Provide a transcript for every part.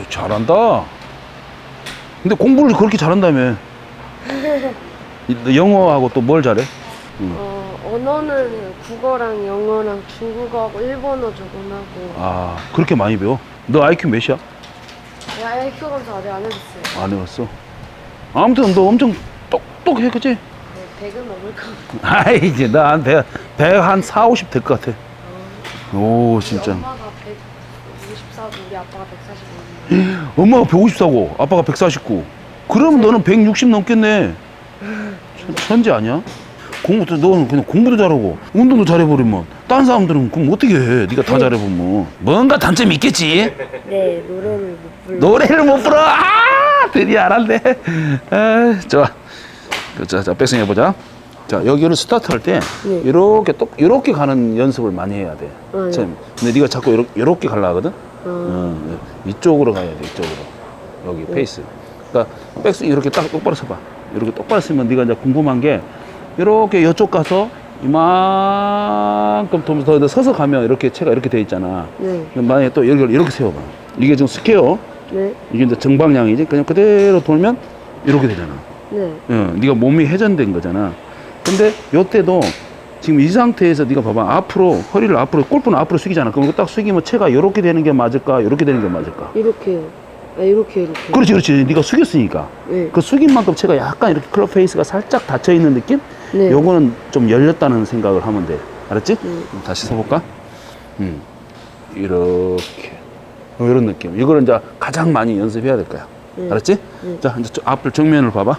잘한다. 근데 공부를 그렇게 잘한다며. 너 영어하고 또 뭘 잘해? 언어는 국어랑 영어랑 중국어하고 일본어 조금 하고. 아, 그렇게 많이 배워? 너 IQ 몇이야? IQ 검사 아직 안 해봤어요. 안 해봤어. 아무튼 너 엄청 똑똑해, 그치? 네, 100은 넘을 것 같아요. 아이, 이제 나한 100 한 4, 50 될 것 같아. 오, 진짜. 엄마가 154고 우리 아빠가 145. 엄마가 154고 아빠가 149. 그러면 너는 160 넘겠네. 천재 아니야? 너는 그냥 공부도 잘하고 운동도 잘해버리면 딴 사람들은 그럼 어떻게 해? 네가 다 잘해보면 뭔가 단점이 있겠지? 네, 노래를 못 불러. 노래를 못 불어. 드디어 알았네. 좋아. 자, 백스윙 해보자. 자, 여기를 스타트 할 때 네. 이렇게 가는 연습을 많이 해야 돼. 처음에. 근데 네가 자꾸 이렇게 가려 하거든. 이쪽으로 가야 돼. 이쪽으로. 여기 페이스. 그러니까 백스윙 이렇게 딱 똑바로 서봐. 이렇게 똑바로 쓰면 네가 이제 궁금한 게 이렇게 이쪽 가서 이만큼 더 서서 가면 이렇게 채가 이렇게 돼 있잖아. 네. 만약에 또 여기를 이렇게 세워봐. 이게 지금 스퀘어. 네. 이게 이제 정방향이지. 그냥 그대로 돌면 이렇게 되잖아. 네. 네가 몸이 회전된 거잖아. 근데 요때도 지금 이 상태에서 네가 봐봐. 앞으로 허리를 앞으로 골프는 앞으로 숙이잖아. 그럼 딱 숙이면 채가 이렇게 되는 게 맞을까? 이렇게 되는 게 맞을까? 이렇게요. 아, 이렇게. 그렇지. 네가 숙였으니까. 네. 그 숙인 만큼 채가 약간 이렇게 클럽 페이스가 살짝 닫혀 있는 느낌? 네. 요거는 좀 열렸다는 생각을 하면 돼. 알았지? 다시 서볼까? 이렇게. 이런 느낌. 이거를 이제 가장 많이 연습해야 될 거야. 알았지? 자, 이제 앞을 정면을 봐봐.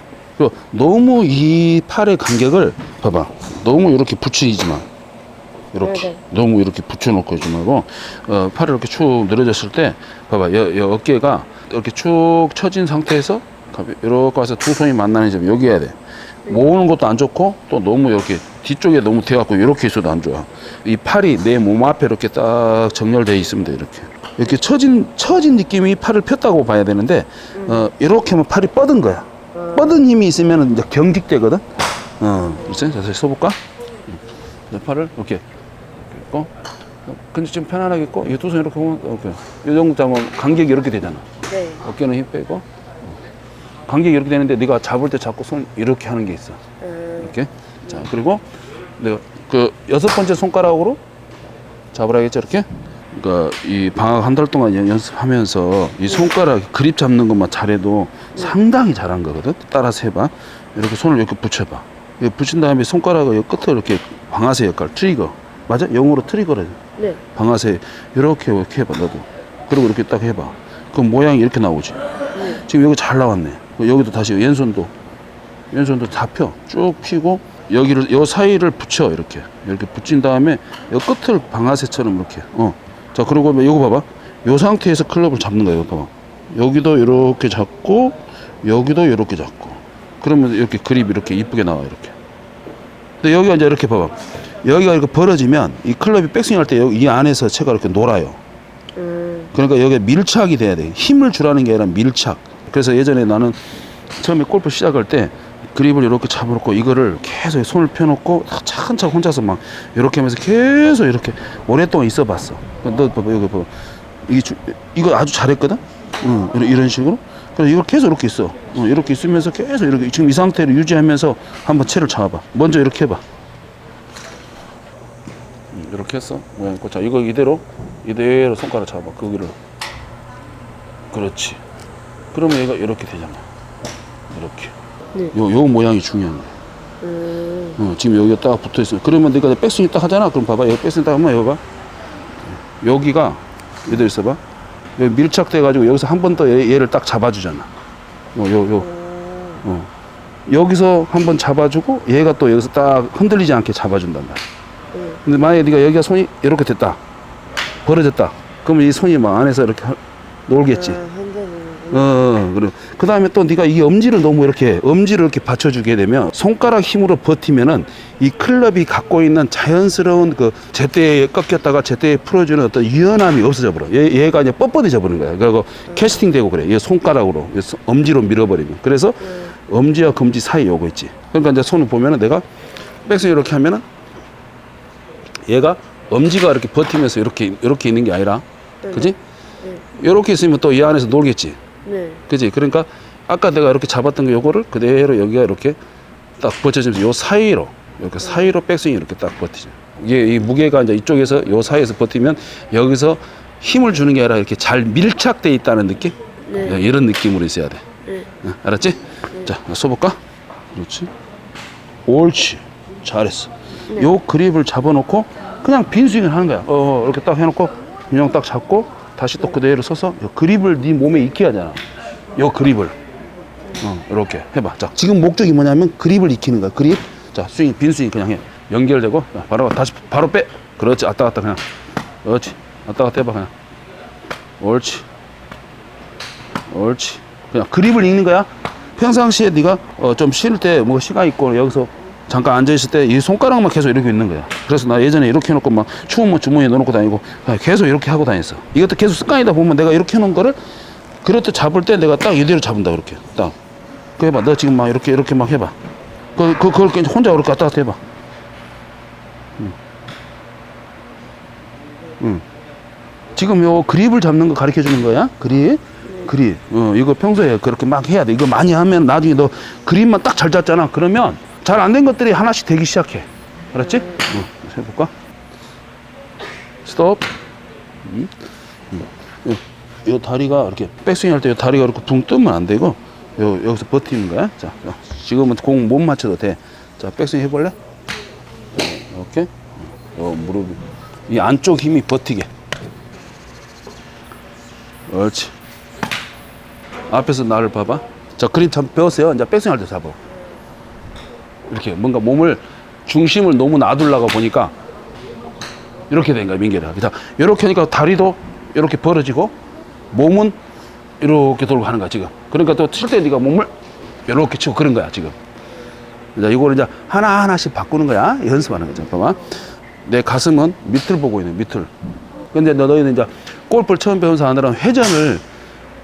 너무 이 팔의 간격을 봐봐. 너무 이렇게 붙이지 마. 이렇게. 네. 너무 이렇게 붙여놓고 하지 말고, 팔을 이렇게 축 늘어졌을 때, 봐봐. 어깨가 이렇게 축 처진 상태에서, 이렇게 와서 두 손이 만나는 점, 여기 해야 돼. 모으는 것도 안 좋고, 또 너무 이렇게 뒤쪽에 너무 대갖고, 이렇게 있어도 안 좋아. 이 팔이 내 몸 앞에 이렇게 딱 정렬되어 있으면 돼, 이렇게. 이렇게 처진 느낌이 팔을 폈다고 봐야 되는데, 이렇게 하면 팔이 뻗은 거야. 뻗은 힘이 있으면 이제 경직되거든? 그렇지? 자, 다시 써볼까? 자, 팔을 이렇게 있고, 근데 지금 편안하게 있고, 이 두 손 이렇게 보면, 이렇게. 이 정도 잡으면 간격이 이렇게 되잖아. 네. 어깨는 힘 빼고, 간격이 이렇게 되는데, 네가 잡을 때 자꾸 손 이렇게 하는 게 있어. 이렇게. 자, 그리고 내가 그 6번째 손가락으로 잡으라겠죠, 이렇게? 그러니까 이 방학 한 달 동안 연습하면서 이 손가락 그립 잡는 것만 잘해도 상당히 잘한 거거든. 따라서 해봐. 이렇게 손을 이렇게 붙여봐. 이렇게 붙인 다음에 손가락을 끝에 이렇게 방아쇠 역할, 트리거. 맞아? 영어로 트리거래. 네. 방아쇠 이렇게 해봐, 너도. 그리고 이렇게 딱 해봐. 그럼 모양이 이렇게 나오지. 지금 여기 잘 나왔네. 여기도 다시 왼손도 다 펴. 쭉 펴고 여기를 요 사이를 붙여. 이렇게 붙인 다음에 요 끝을 방아쇠처럼 이렇게. 자, 그리고 이거 봐봐. 요 상태에서 클럽을 잡는 거야. 이거 봐봐. 여기도 이렇게 잡고, 여기도 이렇게 잡고. 그러면 이렇게 그립이 이렇게 이쁘게 나와, 이렇게. 근데 여기가 이제 이렇게 봐봐. 여기가 이렇게 벌어지면 이 클럽이 백스윙 할 때 이 안에서 채가 이렇게 놀아요. 그러니까 여기에 밀착이 돼야 돼. 힘을 주라는 게 아니라 밀착. 그래서 예전에 나는 처음에 골프 시작할 때 그립을 이렇게 잡아놓고 이거를 계속 손을 펴놓고 차근차근 혼자서 막 이렇게 하면서 계속 이렇게 오랫동안 있어 봤어. 너 봐봐, 여기 봐봐. 이거 아주 잘했거든? 이런 식으로. 그래서 이걸 계속 이렇게 있어. 이렇게 있으면서 계속 이렇게 지금 이 상태를 유지하면서 한번 채를 잡아봐. 먼저 이렇게 해봐. 이렇게 했어. 모양 있고. 자, 이거 이대로 손가락 잡아. 거기를. 그렇지. 그러면 얘가 이렇게 되잖아. 이렇게. 네. 요 모양이 중요한 거야. 지금 여기가 딱 붙어 있어. 그러면 내가 백스윙 딱 하잖아. 그럼 봐봐. 여기 백스윙 딱 하면 여기 봐. 여기가 얘들 있어봐. 여기 밀착돼가지고 여기서 한 번 더 얘를 딱 잡아주잖아. 여기서 한 번 잡아주고 얘가 또 여기서 딱 흔들리지 않게 잡아준단 말이야. 근데 만약에 네가 여기가 손이 이렇게 됐다. 벌어졌다. 그러면 이 손이 막 안에서 이렇게 놀겠지. 그래. 그 다음에 또 네가 이 엄지를 이렇게 받쳐주게 되면 손가락 힘으로 버티면은 이 클럽이 갖고 있는 자연스러운 그 제때에 꺾였다가 제때에 풀어주는 어떤 유연함이 없어져 버려. 얘가 이제 뻣뻣해져 버리는 거야. 그리고 캐스팅 되고 그래. 얘 손가락으로, 엄지로 밀어버리면. 그래서 엄지와 검지 사이 요거 있지. 그러니까 이제 손을 보면은 내가 백스윙 이렇게 하면은 얘가 엄지가 이렇게 버티면서 이렇게 있는 게 아니라, 그지? 네. 이렇게 있으면 또 이 안에서 놀겠지. 네. 그지? 그러니까 아까 내가 이렇게 잡았던 거 요거를 그대로 여기가 이렇게 딱 버텨주면서 요 사이로 이렇게 사이로 백스윙 이렇게 딱 버티죠. 이게 이 무게가 이제 이쪽에서 요 사이에서 버티면 여기서 힘을 주는 게 아니라 이렇게 잘 밀착돼 있다는 느낌? 네. 이런 느낌으로 있어야 돼. 네. 알았지? 자, 쏘볼까? 그렇지. 옳지. 잘했어. 요 그립을 잡아놓고 그냥 빈 스윙을 하는 거야. 이렇게 딱 해놓고 그냥 딱 잡고 다시 또 그대로 서서 요 그립을 네 몸에 익혀야 하잖아. 요 그립을. 이렇게 해봐. 자, 지금 목적이 뭐냐면 그립을 익히는 거야. 그립. 자, 스윙, 빈 스윙 그냥 해. 연결되고 자, 바로 다시 바로 빼. 그렇지. 왔다 갔다 그냥. 그렇지. 왔다 갔다 해봐 그냥. 옳지. 옳지. 그냥 그립을 읽는 거야. 평상시에 네가 좀 쉴 때 뭐 시간 있고 여기서 잠깐 앉아 있을 때 이 손가락만 계속 이렇게 있는 거야. 그래서 나 예전에 이렇게 해놓고 막 추우면 주머니에 넣어놓고 다니고 계속 이렇게 하고 다녔어. 이것도 계속 습관이다 보면 내가 이렇게 해놓은 거를 그렇게 잡을 때 내가 딱 이대로 잡는다. 그렇게 딱. 그 해봐. 너 지금 막 이렇게 막 해봐. 그걸 혼자 이렇게 왔다 갔다 해봐. 지금 요 그립을 잡는 거 가르쳐 주는 거야. 그립. 이거 평소에 그렇게 막 해야 돼. 이거 많이 하면 나중에 너 그립만 딱 잘 잡잖아. 그러면 잘 안 된 것들이 하나씩 되기 시작해. 알았지? 해볼까? 스톱. 요 다리가 이렇게 백스윙 할 때 요 다리가 이렇게 붕 뜨면 안 되고 여기서 버티는 거야. 자, 지금은 공 못 맞춰도 돼. 자, 백스윙 해볼래? 이렇게. 무릎 이 안쪽 힘이 버티게. 옳지. 앞에서 나를 봐봐. 자, 그립 참 배웠어요. 이제 백스윙 할 때 잡아. 이렇게 뭔가 몸을 중심을 너무 놔둘라고 보니까 이렇게 된 거야, 민결아. 자, 이렇게 하니까 다리도 이렇게 벌어지고 몸은 이렇게 돌고 하는 거야, 지금. 그러니까 또 칠 때 네가 몸을 이렇게 치고 그런 거야, 지금. 자, 이거를 이제 하나하나씩 바꾸는 거야. 연습하는 거죠. 봐봐. 내 가슴은 밑을 보고 있는 밑을. 근데 너희는 이제 골프를 처음 배운 사람들은 회전을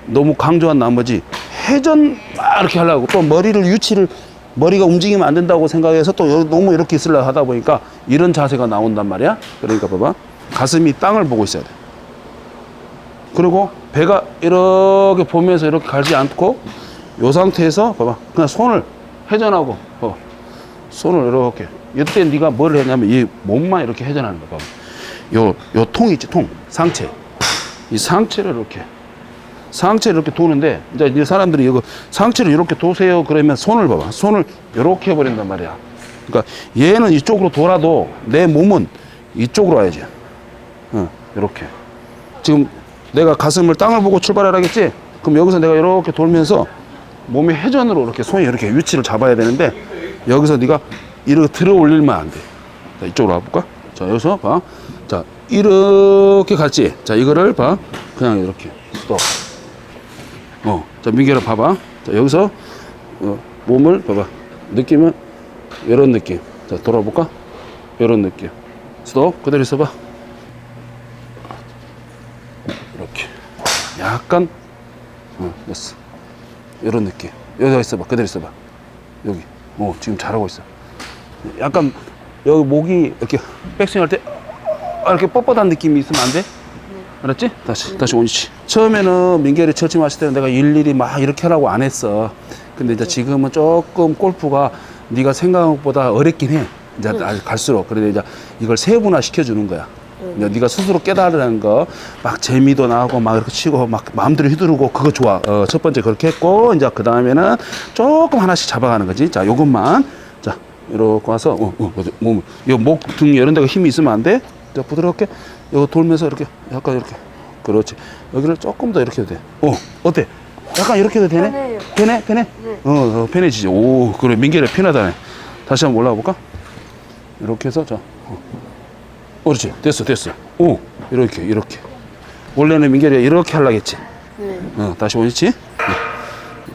너무 강조한 나머지 회전 막 이렇게 하려고 또 머리가 움직이면 안 된다고 생각해서 또 너무 이렇게 있으려고 하다 보니까 이런 자세가 나온단 말이야. 그러니까 봐봐. 가슴이 땅을 보고 있어야 돼. 그리고 배가 이렇게 보면서 이렇게 가지 않고 이 상태에서 봐봐. 그냥 손을 회전하고 손을 이렇게. 이때 네가 뭘 했냐면 이 몸만 이렇게 회전하는 거야. 봐봐. 요 통 있지, 통. 상체. 이 상체를 이렇게 도는데, 이제 이 사람들이 이거 상체를 이렇게 도세요. 그러면 손을 봐봐. 손을 이렇게 해버린단 말이야. 그러니까 얘는 이쪽으로 돌아도 내 몸은 이쪽으로 와야지. 이렇게. 지금 내가 가슴을 땅을 보고 출발하라겠지? 그럼 여기서 내가 이렇게 돌면서 몸의 회전으로 이렇게 손이 이렇게 위치를 잡아야 되는데, 여기서 네가 이렇게 들어 올리면 안 돼. 자, 이쪽으로 와볼까? 자, 여기서 봐. 자, 이렇게 갔지? 자, 이거를 봐. 그냥 이렇게. 스톱. 자, 민결아 봐봐. 자, 여기서 몸을 봐봐. 느낌은 이런 느낌. 자, 돌아볼까? 이런 느낌. 스톱. 그대로 있어봐. 이렇게. 약간 됐어. 이런 느낌. 여기 있어봐. 그대로 있어봐. 여기. 지금 잘하고 있어. 약간 여기 목이 이렇게 백스윙 할 때 이렇게 뻣뻣한 느낌이 있으면 안 돼? 알았지? 다시 옳지. 처음에는 민결이 처치 마실 때는 내가 일일이 막 이렇게 하라고 안 했어. 근데 이제 지금은 조금 골프가 네가 생각한 것보다 어렵긴 해. 이제 갈수록. 그런데 이제 이걸 세분화 시켜주는 거야. 이제 네가 스스로 깨달으라는 거, 막 재미도 나고 막 이렇게 치고 막 마음대로 휘두르고 그거 좋아. 첫 번째 그렇게 했고, 이제 그 다음에는 조금 하나씩 잡아가는 거지. 자, 요것만. 자, 이렇게 와서, 몸, 요 목, 등 이런 데가 힘이 있으면 안 돼. 자, 부드럽게. 이거 돌면서 이렇게, 약간 이렇게. 그렇지. 여기를 조금 더 이렇게 해도 돼. 어때? 약간 이렇게 해도 되네? 편해요. 편해? 네. 편해지지. 오, 그래. 민결이 편하다네. 다시 한번 올라가 볼까? 이렇게 해서, 자. 그렇지. 됐어. 이렇게. 원래는 민결이가 이렇게 하려고 했지. 네. 다시 옳지?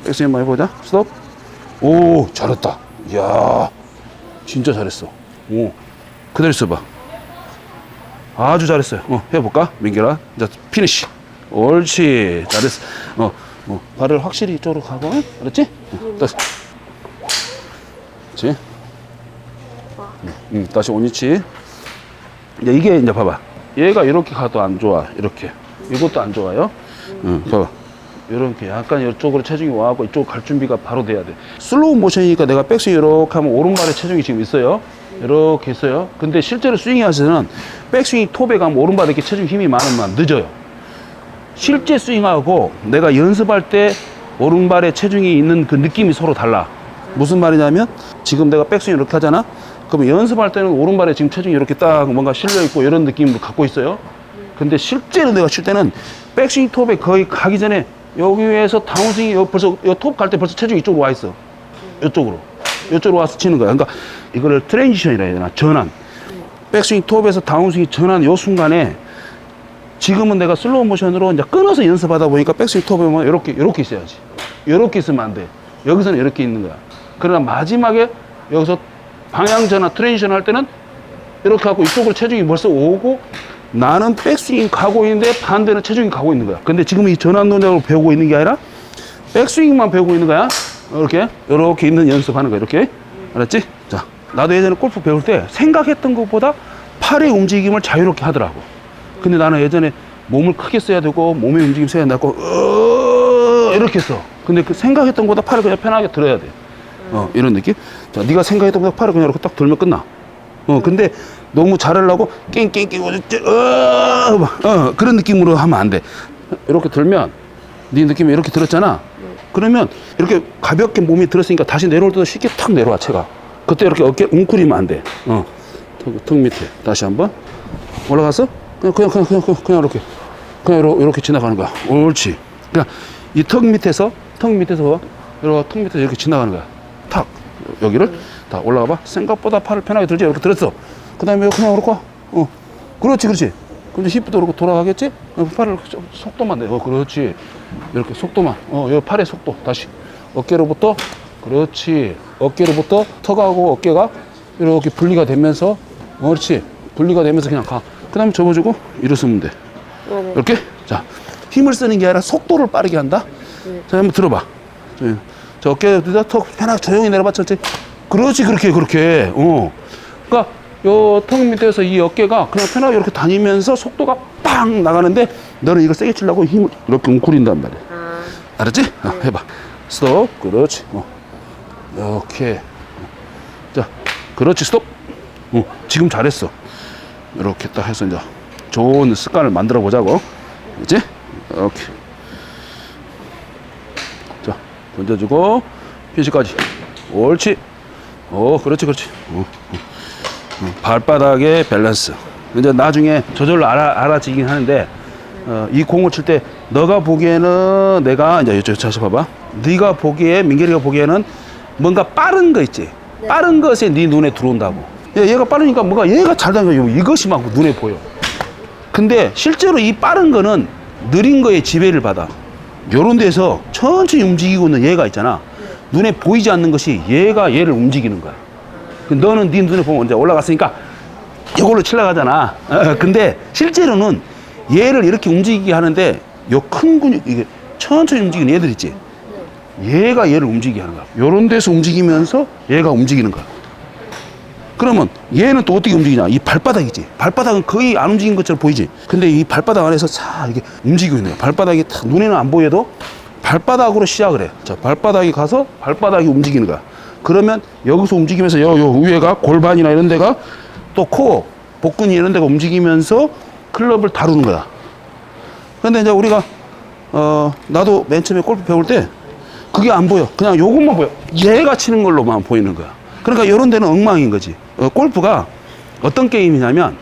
백스윙 한번 해보자. 스톱. 오, 잘했다. 이야, 진짜 잘했어. 그대로 있어봐. 아주 잘했어요. 해볼까? 민결아. 자, 피니쉬. 옳지. 잘했어. 발을 확실히 이쪽으로 가고, 알았지? 다시. 그렇지? 다시 옳지. 이제 이게 이제 봐봐. 얘가 이렇게 가도 안 좋아. 이렇게. 이것도 안 좋아요. 봐봐. 이렇게 약간 이쪽으로 체중이 와갖고 이쪽 갈 준비가 바로 돼야 돼. 슬로우 모션이니까 내가 백스윙 이렇게 하면 오른발에 체중이 지금 있어요. 이렇게 있어요. 근데 실제로 스윙 하시는 백스윙 톱에 가면 오른발에 이렇게 체중 힘이 많으면 늦어요. 실제 스윙하고 내가 연습할 때 오른발에 체중이 있는 그 느낌이 서로 달라. 무슨 말이냐면 지금 내가 백스윙 이렇게 하잖아. 그러면 연습할 때는 오른발에 지금 체중이 이렇게 딱 뭔가 실려 있고 이런 느낌으로 갖고 있어요. 근데 실제로 내가 칠 때는 백스윙 톱에 거의 가기 전에 여기에서 다운스윙이 벌써 톱 갈 때 벌써 체중이 이쪽으로 와 있어. 이쪽으로 와서 치는 거야. 그러니까 이거를 트랜지션이라 해야 되나? 전환. 백스윙 톱에서 다운스윙 전환 요 순간에 지금은 내가 슬로우 모션으로 이제 끊어서 연습하다 보니까 백스윙 톱에 보면 이렇게 있어야지. 이렇게 있으면 안 돼. 여기서는 이렇게 있는 거야. 그러나 마지막에 여기서 방향 전환, 트랜지션 할 때는 이렇게 하고 이쪽으로 체중이 벌써 오고 나는 백스윙 가고 있는데 반대는 체중이 가고 있는 거야. 근데 지금 이 전환 동작을 배우고 있는 게 아니라 백스윙만 배우고 있는 거야. 이렇게 있는 연습하는 거야. 이렇게. 알았지? 자, 나도 예전에 골프 배울 때 생각했던 것보다 팔의 움직임을 자유롭게 하더라고. 근데 나는 예전에 몸을 크게 써야 되고 몸의 움직임 써야 된다고 이렇게 했어. 근데 그 생각했던 것보다 팔을 그냥 편하게 들어야 돼. 이런 느낌? 자, 네가 생각했던 것보다 팔을 그냥 이렇게 딱 들면 끝나. 근데 너무 잘하려고 깽깽깽 그런 느낌으로 하면 안 돼. 이렇게 들면 네 느낌이 이렇게 들었잖아. 그러면 이렇게 가볍게 몸이 들었으니까 다시 내려올 때도 쉽게 탁 내려와 채가. 그때 이렇게 어깨 웅크리면 안 돼. 턱 밑에 다시 한번 올라가서 그냥 이렇게 지나가는 거야. 옳지. 그냥 이 턱 밑에서 이렇게 턱 밑에서 이렇게 지나가는 거야. 탁 여기를 다 올라가 봐. 생각보다 팔을 편하게 들지. 이렇게 들었어. 그 다음에 그냥 이렇게 그렇지. 근데 힙도 이렇게 돌아가겠지? 팔을 속도만 내. 그렇지. 이렇게 속도만. 이 팔의 속도. 다시. 어깨로부터. 그렇지. 어깨로부터 턱하고 어깨가 이렇게 분리가 되면서. 그렇지. 분리가 되면서 그냥 가. 그 다음에 접어주고 일어서면 돼. 이렇게. 자, 힘을 쓰는 게 아니라 속도를 빠르게 한다. 자, 한번 들어봐. 저 어깨에다 턱 편하게 조용히 내려봐. 천천히. 그렇지. 그렇게. 그러니까 요 턱 밑에서 이 어깨가 그냥 편하게 이렇게 다니면서 속도가 빵 나가는데 너는 이걸 세게 치려고 힘을 이렇게 웅크린단 말이야. 알았지? 해봐. 스톱. 그렇지. 이렇게. 자, 그렇지. 스톱. 지금 잘했어. 이렇게 딱 해서 이제 좋은 습관을 만들어 보자고. 그렇지? 이렇게. 자, 던져주고 피시까지. 옳지. 그렇지. 발바닥의 밸런스. 이제 나중에 저절로 알아지긴 하는데, 이 공을 칠 때, 너가 보기에는 내가, 이제 이쪽 다시 봐봐. 네가 보기에, 민결이가 보기에는 뭔가 빠른 거 있지? 네. 빠른 것에 네 눈에 들어온다고. 얘가 빠르니까 뭔가 얘가 잘 다녀요. 이것이 막 눈에 보여. 근데 실제로 이 빠른 거는 느린 거에 지배를 받아. 요런 데서 천천히 움직이고 있는 얘가 있잖아. 눈에 보이지 않는 것이 얘가 얘를 움직이는 거야. 너는 네 눈에 보면 이제 올라갔으니까 이걸로 치려고 하잖아. 근데 실제로는 얘를 이렇게 움직이게 하는데 요 큰 근육, 이게 천천히 움직이는 얘들 있지? 얘가 얘를 움직이게 하는 거야. 요런 데서 움직이면서 얘가 움직이는 거야. 그러면 얘는 또 어떻게 움직이냐? 이 발바닥이지. 발바닥은 거의 안 움직이는 것처럼 보이지? 근데 이 발바닥 안에서 차 이렇게 움직이고 있는 거야. 발바닥이 탁 눈에는 안 보여도 발바닥으로 시작을 해. 자, 발바닥이 가서 발바닥이 움직이는 거야. 그러면 여기서 움직이면서 요 위에가 골반이나 이런 데가 또 코, 복근이 이런 데가 움직이면서 클럽을 다루는 거야. 근데 이제 우리가 나도 맨 처음에 골프 배울 때 그게 안 보여. 그냥 요것만 보여. 얘가 치는 걸로만 보이는 거야. 그러니까 이런 데는 엉망인 거지. 골프가 어떤 게임이냐면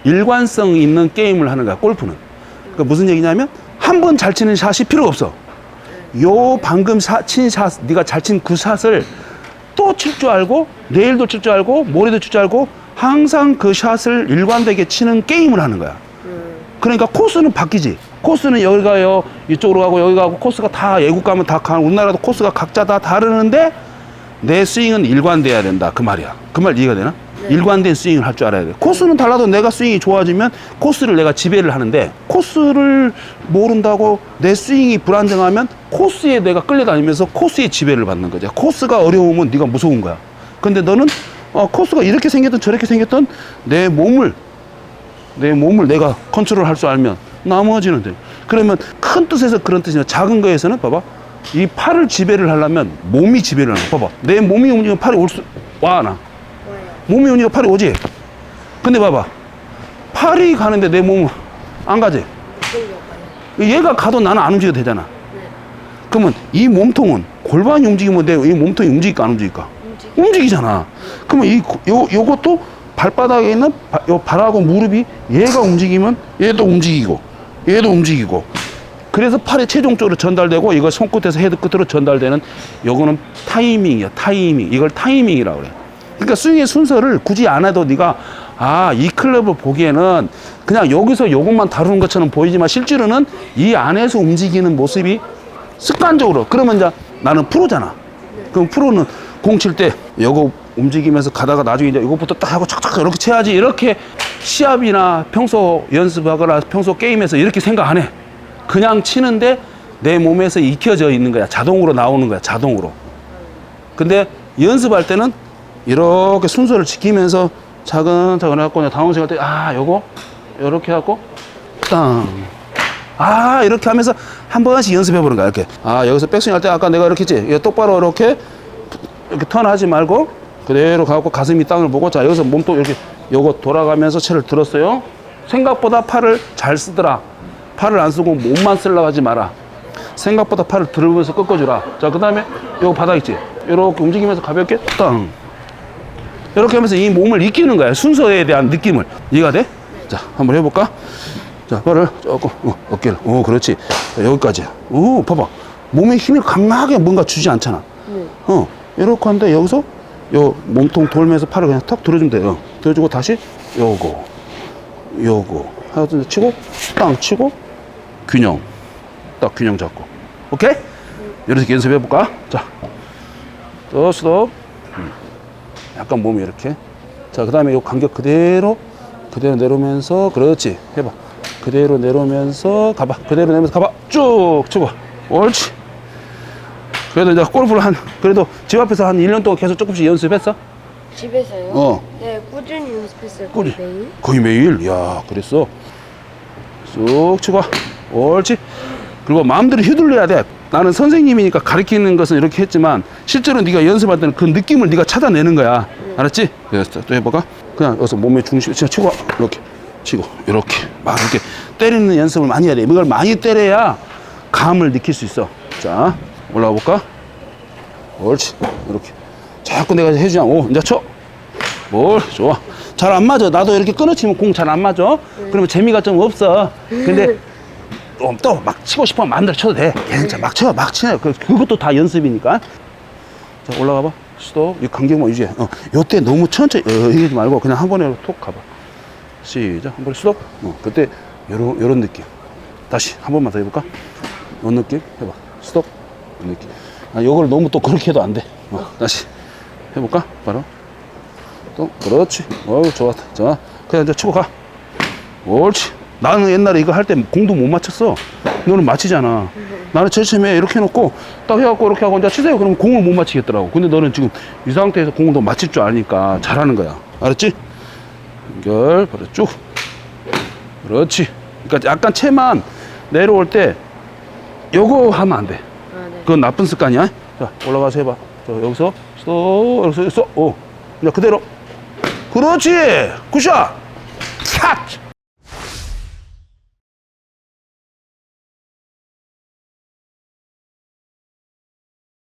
일관성 있는 게임을 하는 거야. 골프는. 그러니까 무슨 얘기냐면 한 번 잘 치는 샷이 필요 없어. 요 방금 친 샷, 네가 잘 친 그 샷을 또 칠 줄 알고 내일도 칠 줄 알고 모레도 칠 줄 알고 항상 그 샷을 일관되게 치는 게임을 하는 거야. 그러니까 코스는 바뀌지. 코스는 여기 가요, 이쪽으로 가고 여기 가고 코스가 다 외국 가면 다 우리나라도 코스가 각자 다 다르는데 내 스윙은 일관돼야 된다. 그 말이야. 그 말 이해가 되나? 네. 일관된 스윙을 할 줄 알아야 돼. 코스는 달라도 내가 스윙이 좋아지면 코스를 내가 지배를 하는데 코스를 모른다고 내 스윙이 불안정하면 코스에 내가 끌려다니면서 코스에 지배를 받는 거지. 코스가 어려우면 네가 무서운 거야. 근데 너는 코스가 이렇게 생겼든 저렇게 생겼든 내 몸을 내가 컨트롤 할 줄 알면 나머지는 돼요. 그러면 큰 뜻에서 그런 뜻이냐, 작은 거에서는 봐봐. 이 팔을 지배를 하려면 몸이 지배를 하는 거야. 봐봐. 내 몸이 움직이면 팔이 와, 나. 뭐예요? 몸이 움직이면 팔이 오지? 근데 봐봐. 팔이 가는데 내 몸은 안 가지? 이걸로 가요. 얘가 가도 나는 안 움직여도 되잖아. 네. 그러면 이 몸통은 골반이 움직이면 이 몸통이 움직일까 안 움직일까? 움직이잖아. 그러면 요것도 발바닥에 있는 요 발하고 무릎이 얘가 움직이면 얘도 움직이고 얘도 움직이고, 그래서 팔이 최종적으로 전달되고 이걸 손끝에서 헤드 끝으로 전달되는 요거는 타이밍이야. 타이밍. 이걸 타이밍이라고 그래. 그러니까 스윙의 순서를 굳이 안 해도 네가 이 클럽을 보기에는 그냥 여기서 요것만 다루는 것처럼 보이지만 실제로는 이 안에서 움직이는 모습이 습관적으로, 그러면 이제 나는 프로잖아. 그럼 프로는 공 칠 때 요거 움직이면서 가다가 나중에 이제 요것부터 딱 하고 착착 이렇게 쳐야지, 이렇게 시합이나 평소 연습하거나 평소 게임에서 이렇게 생각 안 해. 그냥 치는데 내 몸에서 익혀져 있는 거야. 자동으로 나오는 거야. 자동으로. 근데 연습할 때는 이렇게 순서를 지키면서 차근차근 해갖고 그냥 다운 스윙 할 때 요거 요렇게 하고 땅 이렇게 하면서 한 번씩 연습해 보는 거야. 이렇게 여기서 백스윙 할 때 아까 내가 이렇게 했지. 똑바로 이렇게 턴하지 말고 그대로 가고 가슴이 땅을 보고, 자 여기서 몸도 이렇게 요거 돌아가면서 채를 들었어요. 생각보다 팔을 잘 쓰더라. 팔을 안 쓰고 몸만 쓰려고 하지 마라. 생각보다 팔을 들으면서 꺾어주라. 자, 그 다음에 요거 바닥 있지? 요렇게 움직이면서 가볍게 땅 이렇게 하면서 이 몸을 익히는 거야. 순서에 대한 느낌을. 이해가 돼? 자, 한번 해볼까? 자, 발을 조금 어깨를 그렇지. 자, 여기까지. 봐봐. 몸에 힘이 강하게 뭔가 주지 않잖아. 네. 이렇게 하는데 여기서 요 몸통 돌면서 팔을 그냥 턱 들어주면 돼요. 들어주고 다시 요거 하여튼 치고 땅 치고 균형 딱 균형 잡고. 오케이? 이렇게 연습해 볼까? 자, 또 스톱. 약간 몸이 이렇게. 자, 그 다음에 요 간격 그대로 내려오면서, 그렇지. 해봐. 그대로 내려오면서 가봐. 그대로 내면서 가봐. 쭉 치고. 옳지. 그래도 이제 골프를 그래도 집 앞에서 한 1년 동안 계속 조금씩 연습했어? 집에서요? 네, 꾸준히 연습했어요. 거의 꾸준히. 매일. 거의 매일? 이야, 그랬어. 쑥 치고. 옳지. 그리고 마음대로 휘둘려야 돼. 나는 선생님이니까 가르치는 것은 이렇게 했지만 실제로 네가 연습할 때는 그 느낌을 네가 찾아내는 거야. 알았지? 그래서 또 해볼까? 그냥 여기서 몸의 중심 치고 이렇게 치고 이렇게 막 이렇게 때리는 연습을 많이 해야 돼. 이걸 많이 때려야 감을 느낄 수 있어. 자, 올라가 볼까? 옳지. 이렇게 자꾸 내가 해주냐. 이제 쳐. 좋아. 잘 안 맞아. 나도 이렇게 끊어치면 공 잘 안 맞아. 그러면 재미가 좀 없어. 근데 또 막 치고 싶으면 마음대로 쳐도 돼. 괜찮아. 막 쳐. 그것도 다 연습이니까. 자, 올라가 봐. 스톱. 이 간격만 유지해. 요때 너무 천천히 이러지 말고 그냥 한 번에 톡 가봐. 시작. 한 번에 스톱. 그때 요런 느낌. 다시 한 번만 더 해볼까? 요 느낌 해봐. 스톱. 요 느낌. 요걸 너무 또 그렇게 해도 안 돼. 다시 해볼까? 바로 또 그렇지. 좋았다. 자, 그냥 이제 치고 가. 옳지. 나는 옛날에 이거 할 때 공도 못 맞췄어. 너는 맞히잖아. 나는 제일 처음에 이렇게 해놓고 딱 해갖고 이렇게 하고 이제 치세요. 그러면 공을 못 맞히겠더라고. 근데 너는 지금 이 상태에서 공을 더 맞힐 줄 아니까 잘하는 거야. 알았지? 연결 바로 쭉. 그렇지. 그러니까 약간 채만 내려올 때 요거 하면 안 돼. 네. 그건 나쁜 습관이야. 자, 올라가서 해봐. 자, 여기서 여기서 이제 그대로. 그렇지. 굿샷. 샷.